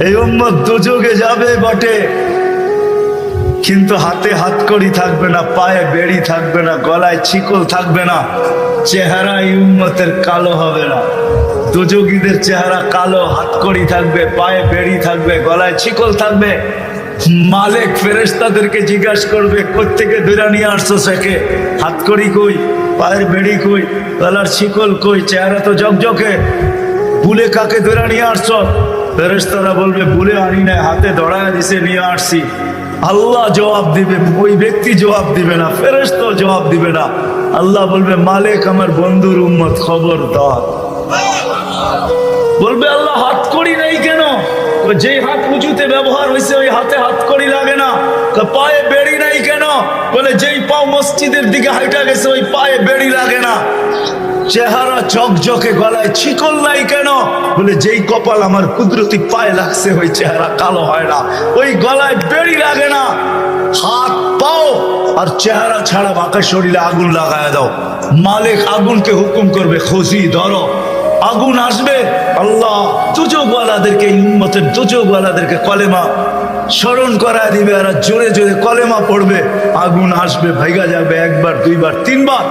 এই উম্মত দুযোগে যাবে বটে, কিন্তু হাতে হাতকড়ি থাকবে না, পায়ে বেড়ি থাকবে না, গলায় শিকল থাকবে না, চেহারা এই উম্মতের কালো হবে না। দুযোগীদের চেহারা কালো, হাতকড়ি থাকবে, পায়ে বেড়ি থাকবে, গলায় শিকল থাকবে। মালিক ফেরেশতাদেরকে জিজ্ঞাসা করবে, কোত্থেকে ধরে নিয়ে আসছো সেকে? হাতকড়ি কই, পায়ের বেড়ি কই, গলার শিকল কই, চেহারা তো জকজকে, বুলে কাকে ধরে নিয়ে আসছো? ফেরেশতারা বলবে, বুলে আনি নাই, হাতে ধরায় দিছে নিয়ে আসছি। আল্লাহ জবাব দিবে, ওই ব্যক্তি জবাব দিবে না, ফেরেশতা জবাব দিবে না। আল্লাহ বলবে, মালিক আমার বন্ধুর উম্মত, খবরদার। বলবে, আল্লাহ হাতকড়ি নেই কেন? যেই হাত উঁচুতে ব্যবহার হয়েছে ওই হাতে হাতকড়ি লাগে না। পায়ে বেড়ি নাই কেন? বলে যেই পাও মসজিদের দিকে হাইটা গেছে ওই পায়ে বেড়ি লাগে না। চেহারা ঝকঝকে, গলায় শিকল নাই কেন? বলে যেই কপাল আমার কুদরতি পায়ে লাগছে ওই চেহারা কালো হয় না, ওই গলায় বেড়ি লাগে না। হাত পাও আর চেহারা ছাড়া বাঁকা শরীরে আগুন লাগায় দাও। মালিক আগুনকে হুকুম করবে, খুশি ধরো। আগুন আসবে, আল্লাহ দুযোগওয়ালাদেরকে, উম্মতের দুযোগওয়ালাদেরকে কলেমা স্মরণ করায় দিবে, আর জোরে জোরে কলেমা পড়বে। আগুন আসবে, ভাইগা যাবে, একবার দুইবার তিনবার।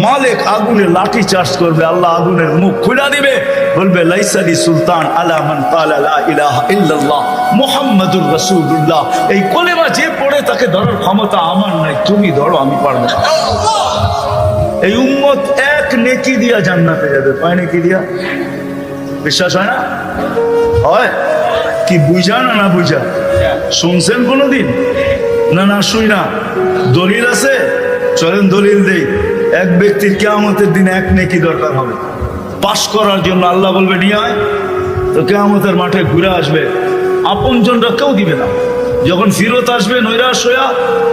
মালিক আগুনে লাঠি চার্জ করবে, আল্লাহ আগুনের মুখ খুলে দিবে, বলবে, লাইসালি সুলতান আলা মান ক্বালা লা ইলাহা ইল্লাল্লাহ মুহাম্মাদুর রাসূলুল্লাহ। এই কলেমা যে পড়ে তাকে ধরার ক্ষমতা আমার নাই, তুমি ধরো, আমি পারবো না। এই উম্মত এক নেকি দিয়া জান্নাতে যাবে। কয় নেকি দিয়া? বিশ্বাস হয় না? হয় কি? বুঝা না না বুঝা? শুনছেন কোনদিন? না না শুই না। দলিল আছে? চলেন দলিল দেই। এক ব্যক্তির কিয়ামতের দিন এক নেকি দরকার হবে পাশ করার জন্য। আল্লাহ বলবে, নিয়ে আয়। তো কিয়ামতের মাঠে ঘুরে আসবে, আপনজনরা কেউ দিবে না। যখন ফিরত আসবে নৈরাশ হইয়া,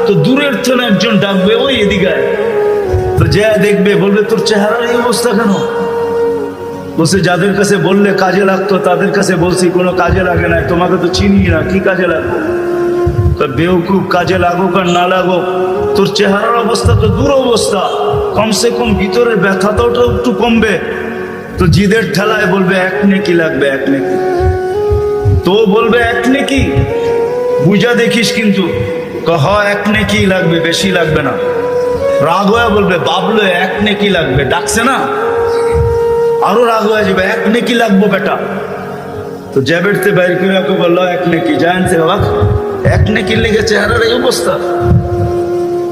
তো দূরের থেকে একজন ডাকবে, ওই এদিকে আয়। তো যে দেখবে, বলবে, তোর চেহারার এই অবস্থা কেন? বলছে, যাদের কাছে বললে কাজে লাগতো তাদের কাছে বলছি, কোনো কাজে লাগে না, তোমাকে তো চিনি না, কি কাজে লাগবে? তো বেউকুব, কাজে লাগুক আর না লাগুক, তোর চেহারার অবস্থা তো দুরবস্থা, কমসে কম ভিতরের ব্যথাটাও তো একটু কমবে। তো জিদের ঠেলায় বলবে, এক নেকি লাগবে, এক নেকি। তো বলবে, এক নেকি? বুঝা দেখিস কিন্তু। এক নেকি লাগবে, বেশি লাগবে না। রাগ হয়ে বলবে, বাবলো এক নেকি লাগবে, ডাকছে না? আরো রাগ হয়ে যাবে, এক নেকি লাগবো বেটা। তো জ্যাবেটতে বাইর করে বললো, এক নেকি। জানছে বাবা, এক নেকির লেগে চেহারার এই অবস্থা।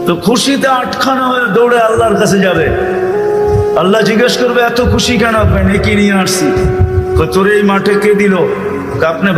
তো খুশিতে আটখানা হয়ে দৌড়ে আল্লাহর কাছে যাবে। আল্লাহ জিজ্ঞেস করবে, এত খুশি কেন? নেকি নিয়ে আসছি। তোর এই মাঠে কে দিল? আপনি